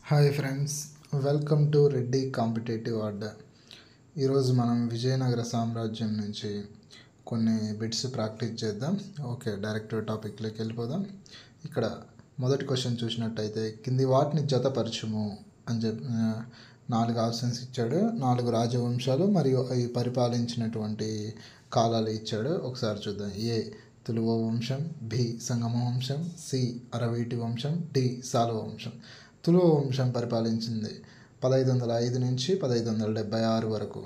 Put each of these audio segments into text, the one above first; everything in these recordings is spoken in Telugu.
Hi friends, welcome to Reddy competitive Adda. ఈరోజు మనం విజయనగర సామ్రాజ్యం నుంచి కొన్ని బిట్స్ ప్రాక్టీస్ చేద్దాం. ఓకే, డైరెక్ట్ టాపిక్లోకి వెళ్ళిపోదాం. ఇక్కడ మొదటి క్వశ్చన్ చూసినట్టయితే కింది వాటిని జతపరచుము అని చెప్పి 4 ఆప్షన్స్ ఇచ్చాడు. 4 రాజవంశాలు మరియు అవి పరిపాలించినటువంటి కాలాలు ఇచ్చాడు. ఒకసారి చూద్దాం. ఏ తులువ వంశం, బి సంగమ వంశం, సి అరవీటి వంశం, డి సాలువ వంశం. తులువ వంశం పరిపాలించింది 1505 నుంచి 1576 వరకు.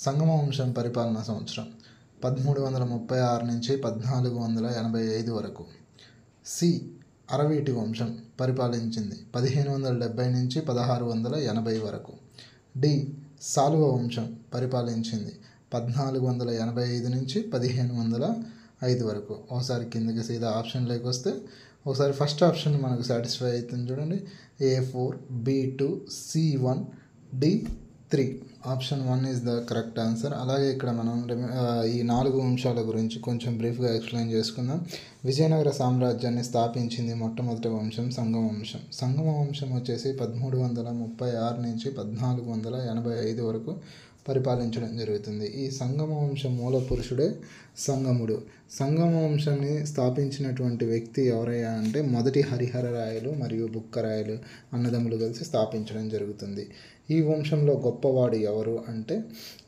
సంగమ వంశం పరిపాలనా సంవత్సరం 1336 నుంచి 1485 వరకు. సి అరవీటి వంశం పరిపాలించింది 1570 నుంచి 1680 వరకు. డి సాలువ వంశం పరిపాలించింది 1485 నుంచి 1505 వరకు. ఒకసారి కిందకి సీదా ఆప్షన్లోకి వస్తే ఒకసారి ఫస్ట్ ఆప్షన్ మనకు సాటిస్ఫై అవుతుంది. చూడండి, A4, B2, C1, D3. Option 1 is the correct answer. అలాగే ఇక్కడ మనం ఈ 4 వంశాల గురించి కొంచెం బ్రీఫ్గా ఎక్స్ప్లెయిన్ చేసుకుందాం. విజయనగర సామ్రాజ్యాన్ని స్థాపించింది మొట్టమొదటి వంశం సంగమ వంశం. సంగమ వంశం వచ్చేసి 1336 నుంచి 1485 వరకు పరిపాలించడం జరుగుతుంది. ఈ సంగమ వంశం మూల పురుషుడే సంగముడు. సంగమ వంశాన్ని స్థాపించినటువంటి వ్యక్తి ఎవరయ్యా అంటే మొదటి హరిహర రాయలు మరియు బుక్కరాయలు అన్నదమ్ములు కలిసి స్థాపించడం జరుగుతుంది. ఈ వంశంలో గొప్పవాడు ఎవరు అంటే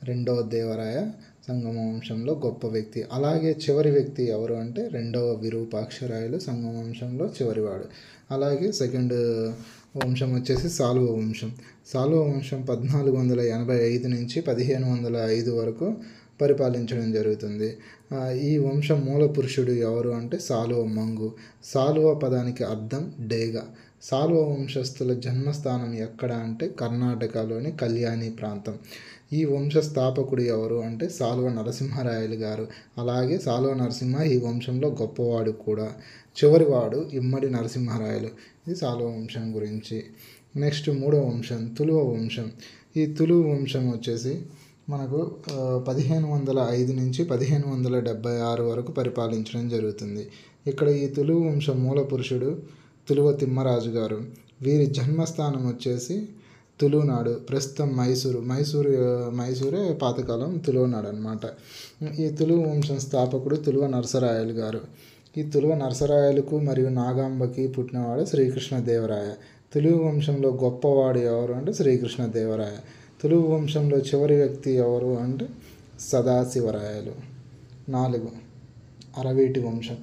రెండవ దేవరాయ సంగమ వంశంలో గొప్ప వ్యక్తి. అలాగే చివరి వ్యక్తి ఎవరు అంటే రెండవ విరూపాక్షరాయలు సంగమ వంశంలో చివరివాడు. అలాగే సెకండ్ వంశం వచ్చేసి సాలువ వంశం. సాలువ వంశం 1485 నుంచి 1505 వరకు పరిపాలించడం జరుగుతుంది. ఈ వంశం మూల పురుషుడు ఎవరు అంటే సాలువ మంగు. సాలువ పదానికి అర్థం డేగ. సాలువ వంశస్థుల జన్మస్థానం ఎక్కడ అంటే కర్ణాటకలోని కళ్యాణి ప్రాంతం. ఈ వంశ స్థాపకుడు ఎవరు అంటే సాలువ నరసింహరాయలు గారు. అలాగే సాలువ నరసింహ ఈ వంశంలో గొప్పవాడు కూడా. చివరివాడు ఇమ్మడి నరసింహరాయలు. ఇది సాలువ వంశం గురించి. నెక్స్ట్ మూడవ వంశం తులువ వంశం. ఈ తులువ వంశం వచ్చేసి మనకు 1505 నుంచి 1576 వరకు పరిపాలించడం జరుగుతుంది. ఇక్కడ ఈ తులువ వంశం మూల పురుషుడు తులువ తిమ్మరాజు గారు. వీరి జన్మస్థానం వచ్చేసి తులునాడు, ప్రస్తుతం మైసూరే పాతకాలం తులునాడు అనమాట. ఈ తులువ వంశం స్థాపకుడు తులువ నరసరాయలు గారు. ఈ తులువ నరసరాయలకు మరియు నాగాంబకి పుట్టినవాడు శ్రీకృష్ణదేవరాయ. తులువ వంశంలో గొప్పవాడు ఎవరు అంటే శ్రీకృష్ణదేవరాయ. తులువ వంశంలో చివరి వ్యక్తి ఎవరు అంటే సదాశివరాయలు. 4 అరవీటి వంశం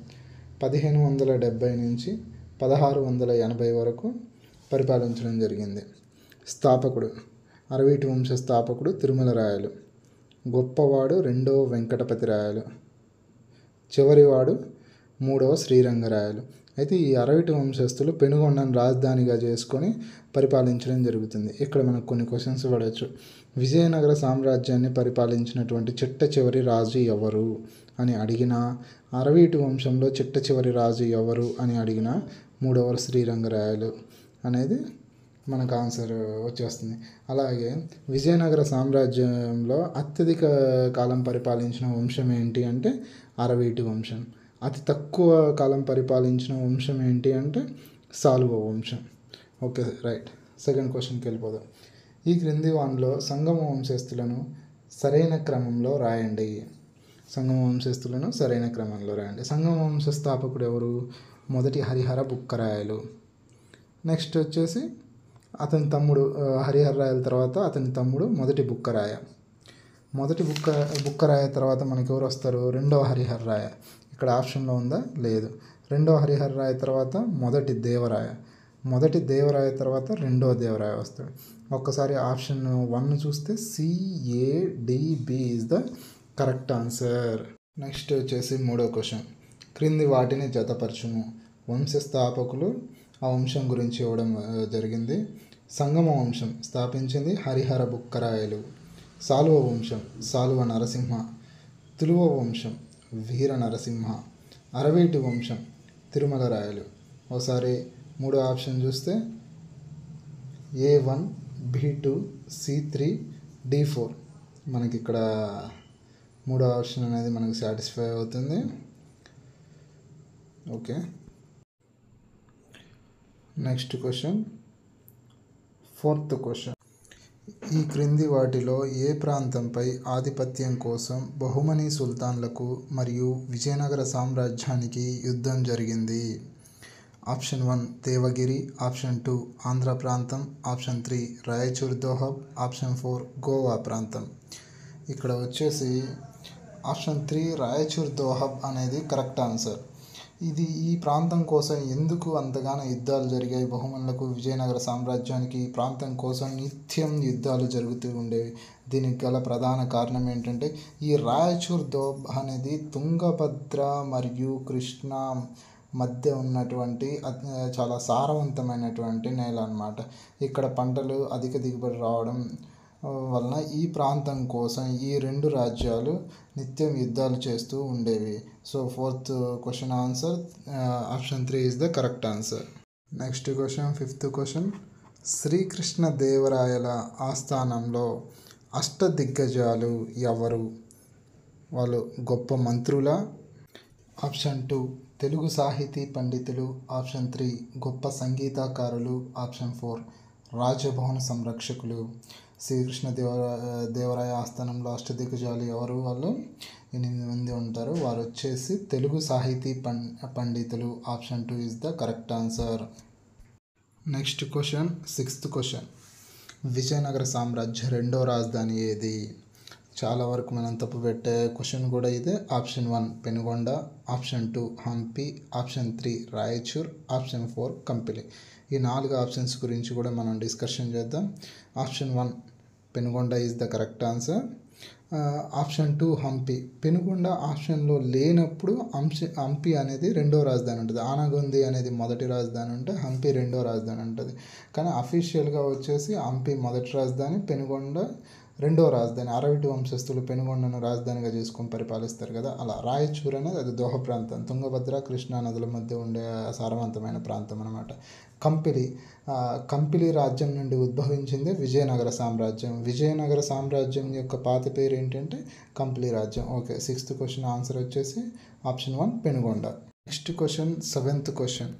1570 నుంచి 1680 వరకు పరిపాలించడం జరిగింది. స్థాపకుడు అరవీటి వంశ స్థాపకుడు తిరుమల రాయలు. గొప్పవాడు రెండవ వెంకటపతి రాయలు. చివరివాడు 3వ శ్రీరంగరాయలు. అయితే ఈ అరవీటి వంశస్థులు పెనుగొండను రాజధానిగా చేసుకొని పరిపాలించడం జరుగుతుంది. ఇక్కడ మనకు కొన్ని క్వశ్చన్స్ పడవచ్చు. విజయనగర సామ్రాజ్యాన్ని పరిపాలించినటువంటి చిట్ట చివరి రాజు ఎవరు అని అడిగినా, అరవీటి వంశంలో చిట్ట చివరి రాజు ఎవరు అని అడిగినా 3వ శ్రీరంగరాయలు అనేది మనకు ఆన్సర్ వచ్చేస్తుంది. అలాగే విజయనగర సామ్రాజ్యంలో అత్యధిక కాలం పరిపాలించిన వంశం ఏంటి అంటే అరవీటి వంశం. అతి తక్కువ కాలం పరిపాలించిన వంశం ఏంటి అంటే సాలువ వంశం. Okay, right. సెకండ్ క్వశ్చన్కి వెళ్ళిపోదాం. ఈ క్రింది వానిలో సంగమ వంశస్థులను సరైన క్రమంలో రాయండి. సంగమ వంశస్థులను సరైన క్రమంలో రాయండి. సంగమ వంశ స్థాపకుడు ఎవరు? మొదటి హరిహర బుక్కరాయలు. నెక్స్ట్ వచ్చేసి అతని తమ్ముడు హరిహర రాయల తర్వాత అతని తమ్ముడు మొదటి బుక్కరాయ. మొదటి బుక్కరాయ తర్వాత మనకి ఎవరు వస్తారు? రెండవ హరిహర రాయ. ఇక్కడ ఆప్షన్లో ఉందా? లేదు. రెండవ హరిహర రాయ తర్వాత మొదటి దేవరాయ. మొదటి దేవరాయ తర్వాత రెండవ దేవరాయ వస్తాడు. ఒక్కసారి ఆప్షన్ 1 చూస్తే CADB is the correct answer. Next వచ్చేసి మూడో క్వశ్చన్. క్రింది వాటిని జతపరచుము. వంశస్థాపకులు ఆ వంశం గురించి ఇవ్వడం జరిగింది. సంగమ వంశం స్థాపించింది హరిహర బుక్కరాయలు. సాలువ వంశం సాలువ నరసింహ. తులువ వంశం వీర నరసింహ. అరవీటి వంశం తిరుమల రాయలు. ఒకసారి మూడో ఆప్షన్ చూస్తే A1, B2, C3, D4. మనకి ఇక్కడ మూడో ఆప్షన్ అనేది మనకు సాటిస్ఫై అవుతుంది. Okay, next question. Fourth question, ఈ క్రింది వాటిలో ఏ ప్రాంతంపై ఆధిపత్యం కోసం బహుమనీ సుల్తాన్లకు మరియు విజయనగర సామ్రాజ్యానికి యుద్ధం జరిగింది? ఆప్షన్ 1 దేవగిరి, ఆప్షన్ 2 ఆంధ్ర ప్రాంతం, ఆప్షన్ 3 రాయచూర్ దోహబ్, ఆప్షన్ 4 గోవా ప్రాంతం. ఇక్కడ వచ్చేసి ఆప్షన్ 3 రాయచూర్ దోహబ్ అనేది కరెక్ట్ ఆన్సర్. ఈ ప్రాంతం కోసం ఎందుకు అంతగానో యుద్ధాలు జరిగాయి బహుమనులకు విజయనగర సామ్రాజ్యానికి? ఈ ప్రాంతం కోసం నిత్యం యుద్ధాలు జరుగుతూ ఉండేవి. దీనికి గల ప్రధాన కారణం ఏంటంటే ఈ రాయచూర్ దోహబ్ అనేది తుంగభద్ర మరియు కృష్ణా మధ్య ఉన్నటువంటి చాలా సారవంతమైనటువంటి నేల అన్నమాట. ఇక్కడ పంటలు అధిక దిగుబడి రావడం వలన ఈ ప్రాంతం కోసం ఈ రెండు రాజ్యాలు నిత్యం యుద్ధాలు చేస్తూ ఉండేవి. So fourth question answer option 3 is the correct answer. Next question, fifth question, శ్రీకృష్ణదేవరాయల ఆస్థానంలో అష్టదిగ్గజాలు ఎవరు? వాళ్ళు గొప్ప మంత్రుల? ఆప్షన్ 2 తెలుగు సాహితీ పండితులు, ఆప్షన్ 3 గొప్ప సంగీతకారులు, ఆప్షన్ 4 రాజభవన సంరక్షకులు. శ్రీకృష్ణదేవరాయ ఆస్థానంలో అష్టదిగ్గజాలు ఎవరు? వాళ్ళు 8 మంది ఉంటారు. వారు వచ్చేసి తెలుగు సాహితీ పండితులు. Option 2 is the correct answer. Next question, sixth question, Vijayanagara సామ్రాజ్య రెండో రాజధాని ఏది? చాలా వరకు మనం తప్పు పెట్టే క్వశ్చన్ కూడా ఇదే. Option 1 Penukonda, option 2 Hampi, option 3 Raichur, option 4 Kampili. ఈ 4 ఆప్షన్స్ గురించి కూడా మనం డిస్కషన్ చేద్దాం. Option 1 Penukonda is the correct answer. Option 2 Hampi. Penukonda ఆప్షన్లో లేనప్పుడు హంపి అనేది రెండో రాజధాని ఉంటుంది. ఆనగొంది అనేది మొదటి రాజధాని ఉంటే హంపి రెండో రాజధాని ఉంటుంది. కానీ అఫీషియల్గా వచ్చేసి హంపి మొదటి రాజధాని, పెనుగొండ రెండో రాజధాని. అరవిటి వంశస్థులు పెనుగొండను రాజధానిగా చేసుకొని పరిపాలిస్తారు కదా, అలా. రాయచూర్ అనేది అది దోహ ప్రాంతం, తుంగభద్ర కృష్ణా నదుల మధ్య ఉండే సారవంతమైన ప్రాంతం అనమాట. కంపిలి రాజ్యం నుండి ఉద్భవించింది విజయనగర సామ్రాజ్యం. విజయనగర సామ్రాజ్యం యొక్క పాత పేరు ఏంటంటే కంపిలి రాజ్యం. ఓకే, సిక్స్త్ క్వశ్చన్ ఆన్సర్ వచ్చేసి option 1 Penukonda. Next question, seventh question.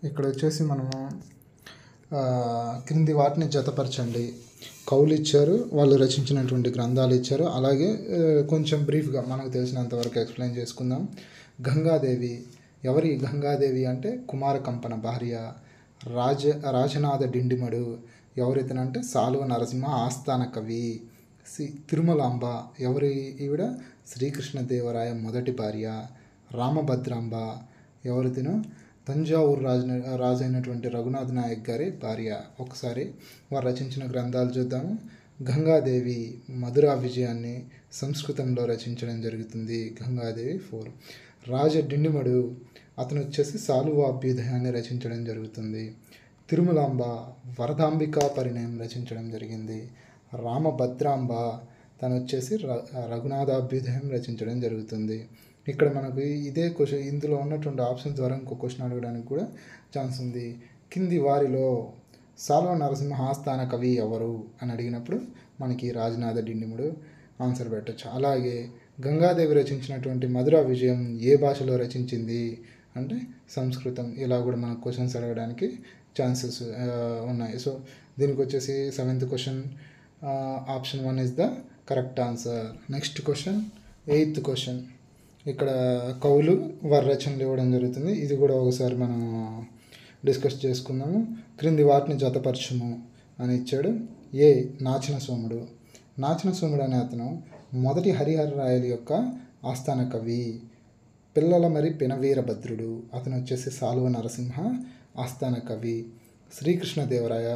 ఇక్కడ వచ్చేసి మనము క్రింది వాటిని జతపరచండి. కవులు ఇచ్చారు, వాళ్ళు రచించినటువంటి గ్రంథాలు ఇచ్చారు. అలాగే కొంచెం బ్రీఫ్గా మనకు తెలిసినంతవరకు ఎక్స్ప్లెయిన్ చేసుకుందాం. గంగాదేవి ఎవరి? గంగాదేవి అంటే కుమార కంపన భార్య. రాజనాథ డిండిమడు ఎవరితనంటే సాలువ నరసింహ ఆస్థాన కవి. తిరుమలాంబ ఎవరి? ఈవిడ శ్రీకృష్ణదేవరాయ మొదటి భార్య. రామభద్రాంబ ఎవరితను? తంజావూరు రాజు అయినటువంటి రఘునాథ్ నాయక్ గారి భార్య. ఒకసారి వారు రచించిన గ్రంథాలు చూద్దాము. గంగాదేవి మధురా విజయాన్ని సంస్కృతంలో రచించడం జరుగుతుంది. గంగాదేవి 4. రాజ డిండిమడు అతను వచ్చేసి సాలువ అభ్యుదయాన్ని రచించడం జరుగుతుంది. తిరుమలాంబ వరదాంబికా పరిణయం రచించడం జరిగింది. రామభద్రాంబ తను వచ్చేసి రఘునాథాభ్యుదయం రచించడం జరుగుతుంది. ఇక్కడ మనకు ఇదే క్వశ్చన్, ఇందులో ఉన్నటువంటి ఆప్షన్స్ ద్వారా ఇంకో క్వశ్చన్ అడగడానికి కూడా ఛాన్స్ ఉంది. కింది వారిలో సాలువ నరసింహ ఆస్థాన కవి ఎవరు అని అడిగినప్పుడు మనకి రాజనాథ డిండిముడు ఆన్సర్ పెట్టచ్చు. అలాగే గంగాదేవి రచించినటువంటి మధురా విజయం ఏ భాషలో రచించింది అంటే సంస్కృతం. ఇలా కూడా మనకు క్వశ్చన్స్ అడగడానికి ఛాన్సెస్ ఉన్నాయి. సో దీనికి వచ్చేసి seventh question option 1 is the correct answer. Next question, eighth question. ఇక్కడ కవులు వారి రచనలు ఇవ్వడం జరుగుతుంది. ఇది కూడా ఒకసారి మనం డిస్కస్ చేసుకుందాము. క్రింది వాటిని జతపరచుము అని ఇచ్చాడు. ఏ నాచిన సోముడు. నాచిన సోముడు అనే అతను మొదటి హరిహర రాయల యొక్క ఆస్థాన కవి. పిల్లల మరి పినవీరభద్రుడు అతను వచ్చేసి సాలువ నరసింహ ఆస్థాన కవి. శ్రీకృష్ణదేవరాయ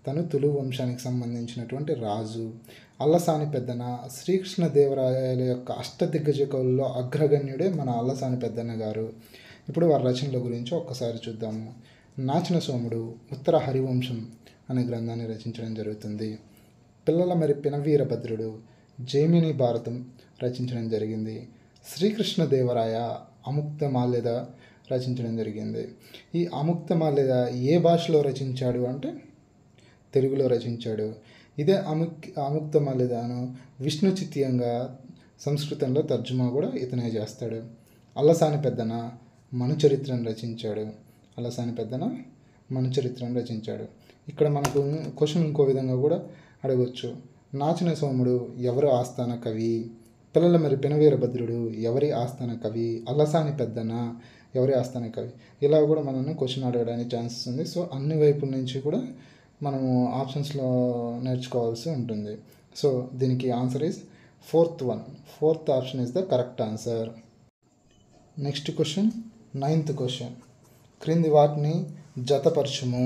తను తులు వంశానికి సంబంధించినటువంటి రాజు. అల్లసాని పెద్దన శ్రీకృష్ణదేవరాయల యొక్క అష్టదిగ్గజ కవుల్లో అగ్రగణ్యుడే మన అల్లసాని పెద్దన్న గారు. ఇప్పుడు వారి రచనల గురించి ఒక్కసారి చూద్దాము. నాచిన సోముడు ఉత్తర హరివంశం అనే గ్రంథాన్ని రచించడం జరుగుతుంది. పిల్లల మరి పినవీరభద్రుడు జైమిని భారతం రచించడం జరిగింది. శ్రీకృష్ణదేవరాయ అముక్తమాల్యద రచించడం జరిగింది. ఈ అముక్తమాల్యద ఏ భాషలో రచించాడు అంటే తెలుగులో రచించాడు. ఇదే అముక్తమాల్యదను విష్ణు చిత్యంగా సంస్కృతంలో తర్జుమా కూడా ఇతనే చేస్తాడు. అల్లసాని పెద్దన మనుచరిత్రను రచించాడు. అల్లసాని పెద్దన మను చరిత్రను రచించాడు. ఇక్కడ మనకు క్వశ్చన్ ఇంకో విధంగా కూడా అడగవచ్చు. నాచిన సోముడు ఎవరు ఆస్థాన కవి? పిల్లల మరి పెనవీరభద్రుడు ఎవరి ఆస్థాన కవి? అల్లసాని పెద్దన ఎవరి ఆస్థాన కవి? ఇలా కూడా మనల్ని క్వశ్చన్ అడగడానికి ఛాన్సెస్ ఉంది. సో అన్ని వైపుల నుంచి కూడా మనము ఆప్షన్స్లో నేర్చుకోవాల్సి ఉంటుంది. సో దీనికి answer is fourth option is the correct answer. Next question, 9th question. క్రింది వాటిని జతపరచుము.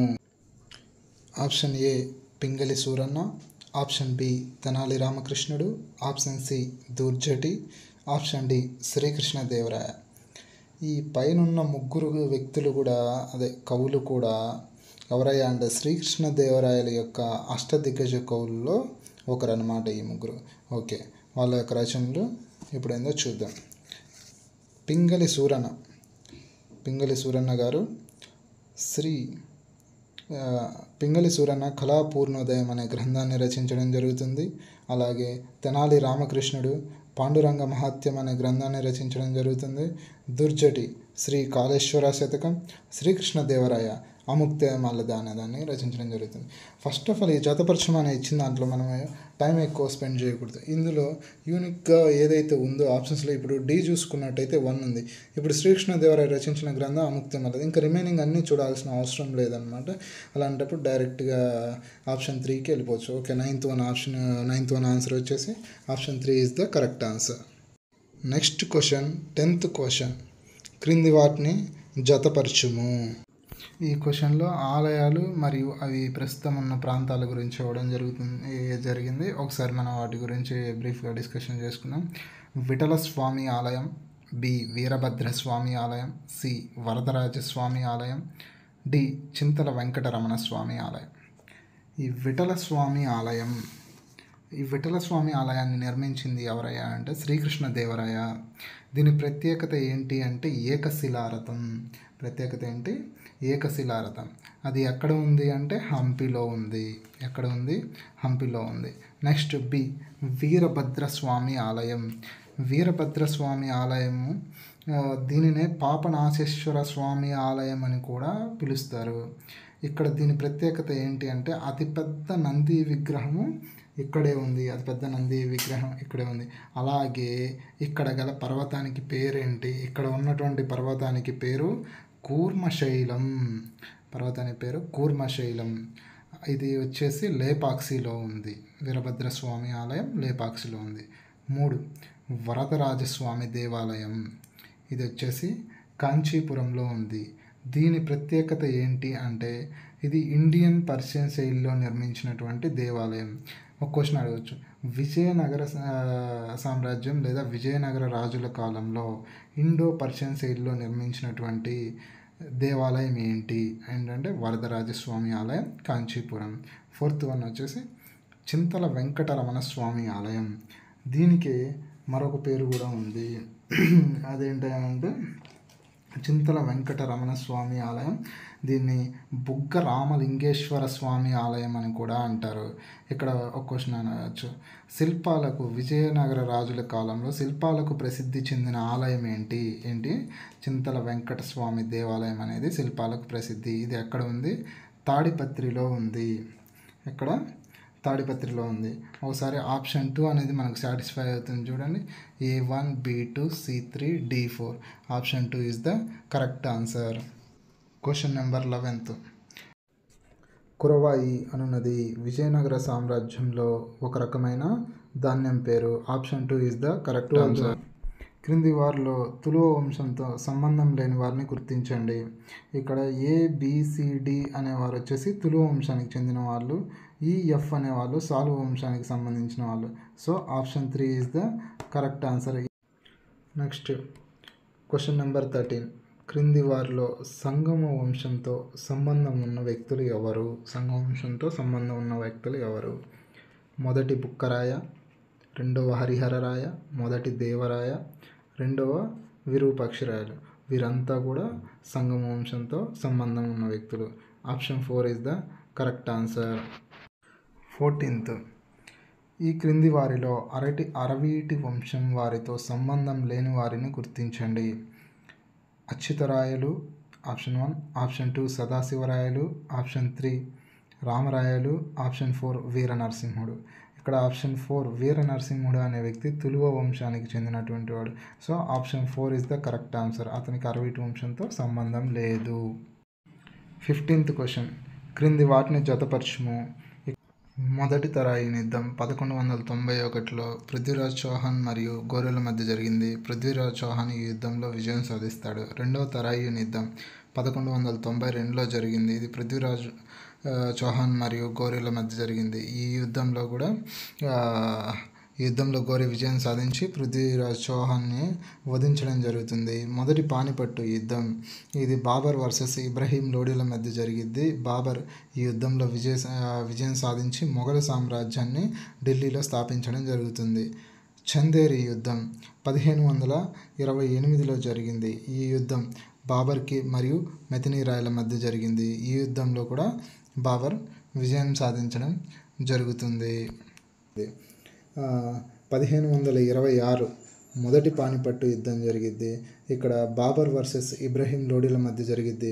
Option A Pingali Suranna, option B Tenali Ramakrishnudu, option C Dhurjati, option D Srikrishnadevaraya. ఈ పైనున్న ముగ్గురు వ్యక్తులు కూడా కవులు కూడా ఎవరయ్యా అంటే శ్రీకృష్ణదేవరాయల యొక్క అష్టదిగ్గజ కవుల్లో ఒకరన్నమాట ఈ ముగ్గురు. ఓకే, వాళ్ళ యొక్క రచనలు ఇప్పుడేందో చూద్దాం. పింగళి సూరన్న గారు పింగళి సూరన్న కళాపూర్ణోదయం అనే గ్రంథాన్ని రచించడం జరుగుతుంది. అలాగే తెనాలి రామకృష్ణుడు పాండురంగ మహాత్యం అనే గ్రంథాన్ని రచించడం జరుగుతుంది. దుర్జటి శ్రీ కాళేశ్వర శతకం, శ్రీకృష్ణదేవరాయ అముక్త మాల్యద అనే దాన్ని రచించడం జరుగుతుంది. ఫస్ట్ ఆఫ్ ఆల్ ఈ జతపరచం అనే ఇచ్చిన దాంట్లో మనం టైం ఎక్కువ స్పెండ్ చేయకూడదు. ఇందులో యూనిక్గా ఏదైతే ఉందో ఆప్షన్స్లో ఇప్పుడు డి చూసుకున్నట్టయితే 1 ఉంది. ఇప్పుడు శ్రీకృష్ణదేవరాయ రచించిన గ్రంథం అముక్త మాల్యద. ఇంకా రిమైనింగ్ అన్నీ చూడాల్సిన అవసరం లేదనమాట. అలాంటప్పుడు డైరెక్ట్గా ఆప్షన్ 3కి వెళ్ళిపోవచ్చు. ఓకే, 9th one ఆన్సర్ వచ్చేసి option 3 is the correct answer. Next question, 10th question. క్రింది వాటిని జతపరచుము. ఈ క్వశ్చన్లో ఆలయాలు మరియు అవి ప్రస్తుతం ఉన్న ప్రాంతాల గురించి ఇవ్వడం జరిగింది. ఒకసారి మనం వాటి గురించి బ్రీఫ్గా డిస్కషన్ చేసుకుందాం. విఠల స్వామి ఆలయం, బి వీరభద్రస్వామి ఆలయం, సి వరదరాజస్వామి ఆలయం, డి చింతల వెంకటరమణ స్వామి ఆలయం. ఈ విఠల స్వామి ఆలయాన్ని నిర్మించింది ఎవరయ్యా అంటే శ్రీకృష్ణదేవరాయ. దీని ప్రత్యేకత ఏంటి అంటే ఏకశిలారథం. ఏకశిలారథం. అది ఎక్కడ ఉంది అంటే హంపిలో ఉంది. హంపిలో ఉంది. నెక్స్ట్ బి వీరభద్రస్వామి ఆలయము. దీనినే పాపనాశేశ్వర స్వామి ఆలయం అని కూడా పిలుస్తారు. ఇక్కడ దీని ప్రత్యేకత ఏంటి అంటే అతిపెద్ద నంది విగ్రహము ఇక్కడే ఉంది. ఇక్కడే ఉంది. అలాగే ఇక్కడ గల పర్వతానికి పేరేంటి? ఇక్కడ ఉన్నటువంటి పర్వతానికి పేరు కూర్మశైలం. ఇది వచ్చేసి లేపాక్షిలో ఉంది. వీరభద్రస్వామి ఆలయం లేపాక్షిలో ఉంది. 3 వరదరాజస్వామి దేవాలయం. ఇది వచ్చేసి కాంచీపురంలో ఉంది. దీని ప్రత్యేకత ఏంటి అంటే ఇది ఇండియన్ పర్షియన్ శైలిలో నిర్మించినటువంటి దేవాలయం. ఒక క్వశ్చన్ అడగవచ్చు. విజయనగర సామ్రాజ్యం లేదా విజయనగర రాజుల కాలంలో ఇండో పర్షియన్ శైలిలో నిర్మించినటువంటి దేవాలయం ఏంటంటే వరదరాజస్వామి ఆలయం, కాంచీపురం. 4th one వచ్చేసి చింతల వెంకటరమణ స్వామి ఆలయం. దీనికి మరొక పేరు కూడా ఉంది. అదేంటంటే చింతల వెంకటరమణ స్వామి ఆలయం. దీన్ని బుగ్గ రామలింగేశ్వర స్వామి ఆలయం అని కూడా అంటారు. ఇక్కడ ఒక క్వశ్చన్ అనవచ్చు. విజయనగర రాజుల కాలంలో శిల్పాలకు ప్రసిద్ధి చెందిన ఆలయం ఏంటి? చింతల వెంకట స్వామి దేవాలయం అనేది శిల్పాలకు ప్రసిద్ధి. ఇది ఎక్కడ ఉంది? తాడిపత్రిలో ఉంది. తాడిపత్రిలో ఉంది. ఒకసారి ఆప్షన్ 2 అనేది మనకు సాటిస్ఫై అవుతుంది. చూడండి, A1, B2, C3, D4. Option 2 is the correct answer. Question number 11. కురవాయి అనున్నది విజయనగర సామ్రాజ్యంలో ఒక రకమైన ధాన్యం పేరు. Option 2 is the correct answer. క్రింది వారిలో తులువ వంశంతో సంబంధం లేని వారిని గుర్తించండి. ఇక్కడ ABCD అనేవారు వచ్చేసి తులువ వంశానికి చెందిన వాళ్ళు. EF అనేవాళ్ళు సాలువ వంశానికి సంబంధించిన వాళ్ళు. So option 3 is the correct answer. Next question number 13. క్రింది వారిలో సంగమ వంశంతో సంబంధం ఉన్న వ్యక్తులు ఎవరు? మొదటి బుక్కరాయ, రెండవ హరిహరరాయ, మొదటి దేవరాయ, రెండవ విరూపాక్షరాయలు. వీరంతా కూడా సంగమ వంశంతో సంబంధం ఉన్న వ్యక్తులు. Option 4 is the correct answer. 14th. ఈ క్రింది వారిలో అరవీటి వంశం వారితో సంబంధం లేని వారిని గుర్తించండి. Achyuta Rayalu, option 1. Option 2 Sadasivarayalu. Option 3 Ramarayalu. Option 4 వీర నరసింహుడు. ఇక్కడ ఆప్షన్ 4 వీర నరసింహుడు అనే వ్యక్తి తులువ వంశానికి చెందినటువంటి వాడు. So option 4 is the correct answer. అతనికి అరవిటు వంశంతో సంబంధం లేదు. 15th క్వశ్చన్, క్రింది వాటిని జతపరచుము. మొదటి తరాయి యుద్ధం 1191లో పృథ్వీరాజ్ చౌహాన్ మరియు గోరెల మధ్య జరిగింది. పృథ్వీరాజ్ చౌహాన్ ఈ యుద్ధంలో విజయం సాధిస్తాడు. రెండవ తరాయి యుద్ధం 1192లో జరిగింది. ఇది పృథ్వీరాజ్ చౌహాన్ మరియు గోరెల మధ్య జరిగింది. ఈ యుద్ధంలో కూడా గోరి విజయం సాధించి పృథ్వీరాజ్ చౌహాన్ని వధించడం జరుగుతుంది. మొదటి పానిపట్టు యుద్ధం, ఇది బాబర్ వర్సెస్ ఇబ్రహీం లోడీల మధ్య జరిగింది. బాబర్ ఈ యుద్ధంలో విజయం సాధించి మొఘల్ సామ్రాజ్యాన్ని ఢిల్లీలో స్థాపించడం జరుగుతుంది. చందేరి యుద్ధం 1528లో జరిగింది. ఈ యుద్ధం బాబర్కి మరియు మెతినీ రాయల మధ్య జరిగింది. ఈ యుద్ధంలో కూడా బాబర్ విజయం సాధించడం జరుగుతుంది. 1526 మొదటి పానిపట్టు యుద్ధం జరిగిద్ది. ఇక్కడ బాబర్ వర్సెస్ ఇబ్రహీం లోడీల మధ్య జరిగిద్ది.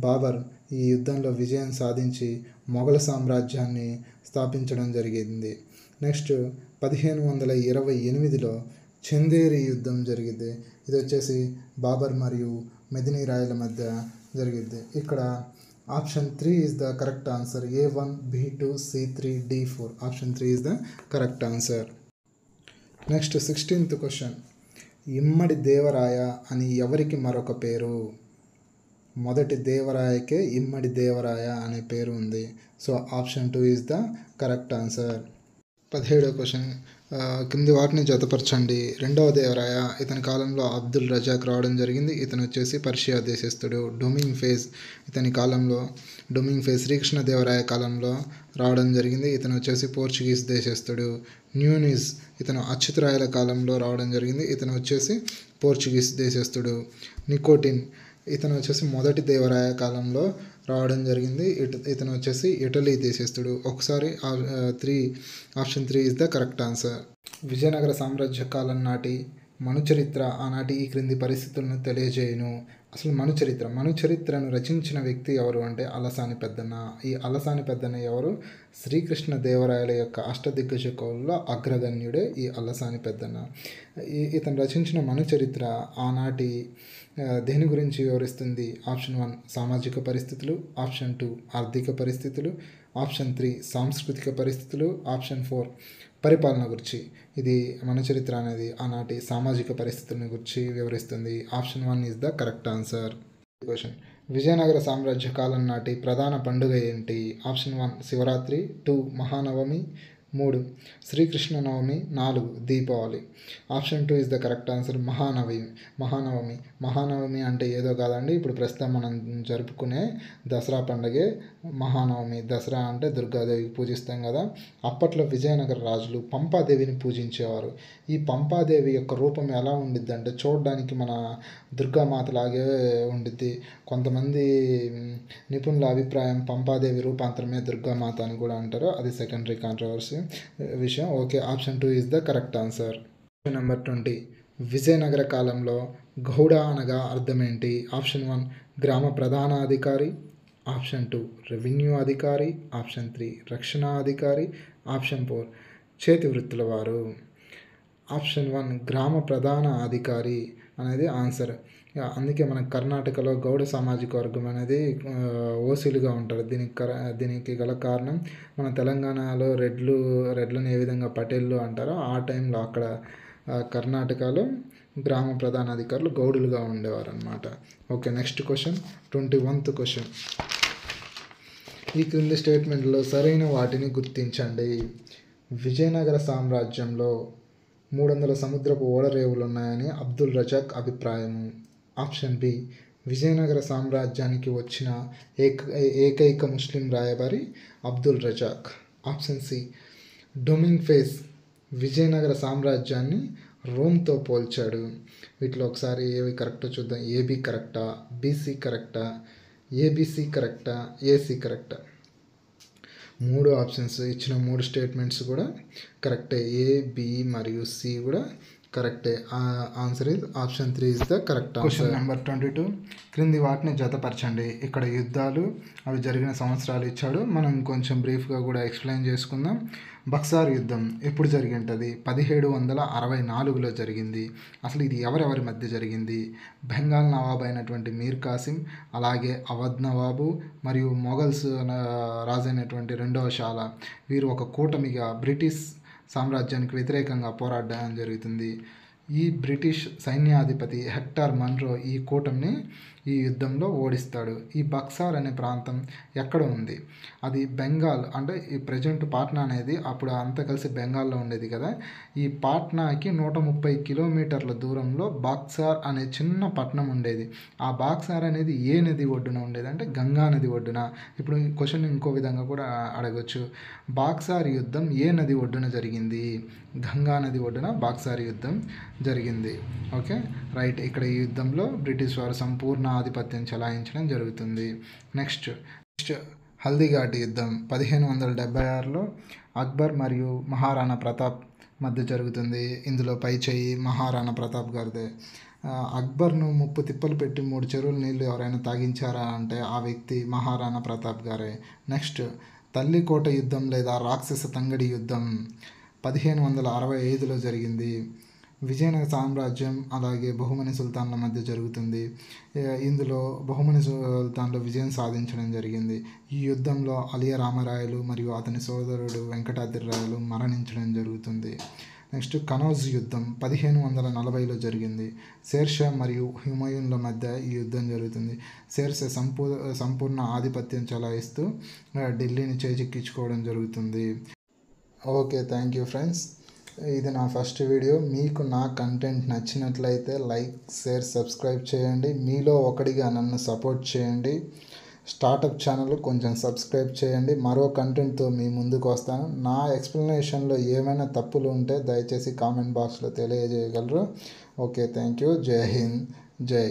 బాబర్ ఈ యుద్ధంలో విజయం సాధించి మొఘల్ సామ్రాజ్యాన్ని స్థాపించడం జరిగింది. నెక్స్ట్ 1528లో చందేరి యుద్ధం జరిగిద్ది. ఇది వచ్చేసి బాబర్ మరియు మెదినీ రాయల మధ్య జరిగిద్ది. ఇక్కడ option 3 is the correct answer. A1, B2, C3, D4. Option 3 is the correct answer. Next 16th question, Immadi Devaraya అని ఎవరికి మరొక పేరు? మొదటి దేవరాయకే ఇమ్మడి దేవరాయ అనే పేరు ఉంది. So option 2 is the correct answer. 17వ క్వశ్చన్, కింది వాటిని జతపరచండి. రెండవ దేవరాయ, ఇతని కాలంలో అబ్దుల్ రజాక్ రావడం జరిగింది. ఇతను వచ్చేసి పర్షియా దేశస్థుడు. డొమింగ్ ఫేజ్, ఇతని కాలంలో శ్రీకృష్ణ దేవరాయ కాలంలో రావడం జరిగింది. ఇతను వచ్చేసి పోర్చుగీస్ దేశస్థుడు. న్యూనిస్, ఇతను అచ్యుతరాయల కాలంలో రావడం జరిగింది. ఇతను వచ్చేసి పోర్చుగీస్ దేశస్థుడు. నికోటిన్, ఇతను వచ్చేసి మొదటి దేవరాయ కాలంలో రావడం జరిగింది. ఇతను వచ్చేసి ఇటలీ దేశస్థుడు. ఒకసారి option 3 is the correct answer. Vijayanagara సామ్రాజ్య కాలం నాటి మనుచరిత్ర ఆనాటి ఈ క్రింది పరిస్థితులను తెలియజేయును. అసలు మనుచరిత్రను రచించిన వ్యక్తి ఎవరు అంటే అలసాని పెద్దన్న. ఈ అలసాని పెద్దన్న ఎవరు? శ్రీకృష్ణ దేవరాయల యొక్క అష్టదిగ్గజ కవుల్లో అగ్రగణ్యుడే ఈ అలసాని పెద్దన్న. ఇతను రచించిన మనుచరిత్ర ఆనాటి దేని గురించి వివరిస్తుంది? ఆప్షన్ 1 సామాజిక పరిస్థితులు, ఆప్షన్ 2 ఆర్థిక పరిస్థితులు, ఆప్షన్ 3 సాంస్కృతిక పరిస్థితులు, ఆప్షన్ 4 పరిపాలన గురించి. ఇది మనుచరిత్ర అనేది ఆనాటి సామాజిక పరిస్థితులను గురించి వివరిస్తుంది. Option 1 is the correct answer. Question, Vijayanagara సామ్రాజ్య కాలం నాటి ప్రధాన పండుగ ఏంటి? Option 1 Shivaratri, 2 Mahanavami, 3 Srikrishna Navami, 4 Deepavali. Option 2 is the correct answer. Mahanavami అంటే ఏదో కాదండి, ఇప్పుడు ప్రస్తుతం మనం జరుపుకునే దసరా పండుగే మహానవమి. దసరా అంటే దుర్గాదేవికి పూజిస్తాం కదా. అప్పట్లో విజయనగర రాజులు పంపాదేవిని పూజించేవారు. ఈ పంపాదేవి యొక్క రూపం ఎలా ఉండిద్ది అంటే చూడడానికి మన దుర్గామాతలాగే ఉండిద్ది. కొంతమంది నిపుణుల అభిప్రాయం పంపాదేవి రూపాంతరమే దుర్గామాత అని కూడా అంటారు. అది సెకండరీ కాంట్రవర్సీ విషయం. Okay, option 2 is the correct answer. Number 20, Vijayanagara కాలంలో గౌడ అనగా అర్థమేంటి? ఆప్షన్ 1 గ్రామ ప్రధానాధికారి, ఆప్షన్ 2 రెవెన్యూ అధికారి, ఆప్షన్ 3 రక్షణ అధికారి, ఆప్షన్ 4 చేతి వృత్తుల వారు. ఆప్షన్ 1 గ్రామ ప్రధాన అధికారి అనేది ఆన్సర్. అందుకే మన కర్ణాటకలో గౌడ సామాజిక వర్గం అనేది ఓసీలుగా ఉంటారు. దీనికి గల కారణం మన తెలంగాణలో రెడ్లను ఏ విధంగా పటేళ్ళు అంటారో ఆ టైంలో అక్కడ కర్ణాటకలో గ్రామ ప్రధానాధికారులు గౌడులుగా ఉండేవారు అన్నమాట. Okay, next question, 21th question, ఈ క్రింది స్టేట్మెంట్లో సరైన వాటిని గుర్తించండి. విజయనగర సామ్రాజ్యంలో 300 సముద్రపు ఓడరేవులు ఉన్నాయని అబ్దుల్ రజాక్ అభిప్రాయము. ఆప్షన్ బి విజయనగర సామ్రాజ్యానికి వచ్చిన ఏకైక ముస్లిం రాయబారి Abdul Razzaq. Option C Domingo Paes Vijayanagara సామ్రాజ్యాన్ని రోమ్తో పోల్చాడు. వీటిలో ఒకసారి ఏవి కరెక్టో చూద్దాం. ఏబి కరెక్టా, బీసీ కరెక్టా, ఏబిసి కరెక్టా, ఏసీ కరెక్టా? 3 ఆప్షన్స్ ఇచ్చిన 3 స్టేట్మెంట్స్ కూడా కరెక్టే. ఏ, బి మరియు సి కూడా కరెక్టే. Answer is option 3 is the correct answer. Question number 22. క్రింది వాటిని జతపరచండి. ఇక్కడ యుద్ధాలు అవి జరిగిన సంవత్సరాలు ఇచ్చాడు. మనం కొంచెం బ్రీఫ్గా కూడా ఎక్స్ప్లెయిన్ చేసుకుందాం. బక్సార్ యుద్ధం ఎప్పుడు జరిగి ఉంటుంది? 1764లో జరిగింది. అసలు ఇది ఎవరెవరి మధ్య జరిగింది? బెంగాల్ నవాబ్ అయినటువంటి మీర్ కాసిం, అలాగే అవధ్ నవాబు మరియు మొఘల్స్ రాజైనటువంటి రెండవ షాల, వీరు ఒక కూటమిగా బ్రిటిష్ సామ్రాజ్యానికి వ్యతిరేకంగా పోరాడడం జరుగుతుంది. ఈ బ్రిటిష్ సైన్యాధిపతి హెక్టర్ మన్రో ఈ కూటమిని ఈ యుద్ధంలో ఓడిస్తాడు. ఈ బక్సార్ అనే ప్రాంతం ఎక్కడ ఉంది? అది బెంగాల్, అంటే ఈ ప్రజెంట్ పాట్నా అనేది అప్పుడు అంతా కలిసి బెంగాల్లో ఉండేది కదా. ఈ పాట్నాకి 130 కిలోమీటర్ల దూరంలో బాక్సార్ అనే చిన్న పట్టణం ఉండేది. ఆ బాక్సార్ అనేది ఏ నది ఒడ్డున ఉండేది అంటే గంగా నది ఒడ్డున. ఇప్పుడు ఈ క్వశ్చన్ ఇంకో విధంగా కూడా అడగచ్చు. బాక్సార్ యుద్ధం ఏ నది ఒడ్డున జరిగింది? గంగా నది ఒడ్డున బాక్సార్ యుద్ధం జరిగింది. Okay, right. ఇక్కడ ఈ యుద్ధంలో బ్రిటిష్ వారు సంపూర్ణ ఆధిపత్యం చెలాయించడం జరుగుతుంది. నెక్స్ట్ హల్దీఘాటి యుద్ధం 1576లో అక్బర్ మరియు మహారాణా ప్రతాప్ మధ్య జరుగుతుంది. ఇందులో పై చేయి మహారాణా ప్రతాప్ గారిదే. అక్బర్ను ముప్పు తిప్పలు పెట్టి 3 చెరువుల నీళ్ళు ఎవరైనా తాగించారా అంటే ఆ వ్యక్తి మహారాణా ప్రతాప్ గారే. నెక్స్ట్ తల్లికోట యుద్ధం లేదా రాక్షస తంగడి యుద్ధం 1565లో జరిగింది. విజయనగర సామ్రాజ్యం అలాగే బహుమని సుల్తాన్ల మధ్య జరుగుతుంది. ఇందులో బహుమని సుల్తాన్లు విజయం సాధించడం జరిగింది. ఈ యుద్ధంలో అలియ రామరాయలు మరియు అతని సోదరుడు వెంకటాద్రిరాయలు మరణించడం జరుగుతుంది. నెక్స్ట్ కనౌజ్ యుద్ధం 1540లో జరిగింది. షేర్షా మరియు హుమాయూన్ల మధ్య ఈ యుద్ధం జరుగుతుంది. షేర్షా సంపూర్ణ ఆధిపత్యం చెలాయిస్తూ ఢిల్లీని చేజిక్కించుకోవడం జరుగుతుంది. Okay, thank you friends. ఇది నా ఫస్ట్ వీడియో. మీకు నా కంటెంట్ నచ్చినట్లయితే లైక్, షేర్, సబ్స్క్రైబ్ చేయండి. మీలో ఒకటిగా నన్ను సపోర్ట్ చేయండి. స్టార్టప్ ఛానల్ కొంచెం సబ్స్క్రైబ్ చేయండి. మరో కంటెంట్తో మీ ముందుకు వస్తాను. నా ఎక్స్ప్లెనేషన్లో ఏమైనా తప్పులు ఉంటే దయచేసి కామెంట్ బాక్స్లో తెలియజేయగలరు. Okay, thank you. Jai Hind, జై